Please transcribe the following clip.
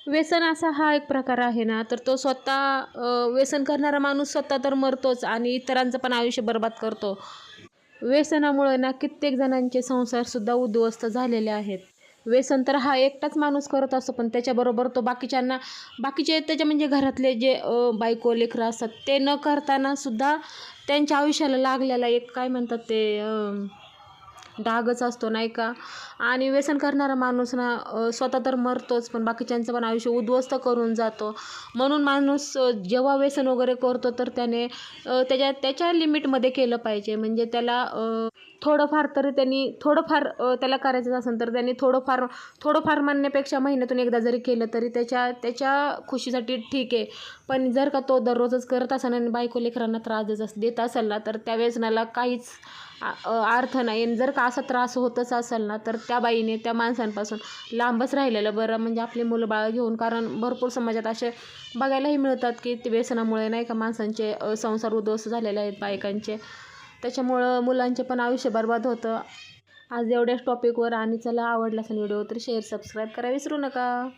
व्यसन असा हा एक प्रकार आहे ना, तर तो व्यसन करणारा माणूस स्वतः तर मरतोच आणि इतरांचं पण आयुष्य बरबाद करतो. व्यसनामुळे ना कित्येक जणांचे संसारसुद्धा उद्ध्वस्त झालेले आहेत. व्यसन तर हा एकटाच माणूस करत असतो, पण त्याच्याबरोबर तो बाकीचे त्याच्या म्हणजे घरातले जे बायको, लेकरं असतात, ते न करताना सुद्धा त्यांच्या आयुष्याला लागलेला एक काय म्हणतात ते डागच असतो नाही का. आणि व्यसन करणारा माणूस ना स्वतः तर मरतोच, पण बाकीच्यांचं पण आयुष्य उद्ध्वस्त करून जातो. म्हणून माणूस जेव्हा व्यसन वगैरे करतो तर त्याने त्याच्या लिमिटमध्ये केलं पाहिजे. म्हणजे त्याला थोडंफार त्याला करायचं असेल तर त्यांनी थोडंफार म्हणण्यापेक्षा महिन्यातून एकदा जरी केलं तरी त्याच्या खुशीसाठी ठीक आहे. पण जर का तो दररोजच करत असेल आणि बायको लेकरांना त्रास देत असेल ना, तर त्या व्यसनाला काहीच अर्थ नाही. आणि जर का असा त्रास होतच असेल ना, तर त्या बाईने त्या माणसांपासून लांबच राहिलेलं बरं. म्हणजे आपली मुलं बाळं घेऊन, कारण भरपूर समाजात असे बघायलाही मिळतात की ते व्यसनामुळे नाही का माणसांचे संसार उद्ध्वस्त झालेले आहेत बायकांचे. त्याच्यामुळं मुलांचे पण आयुष्य बरबाद होतं. आज एवढ्याच टॉपिकवर. आणि चला, आवडला असेल व्हिडिओ तर शेअर सबस्क्राईब करायला विसरू नका.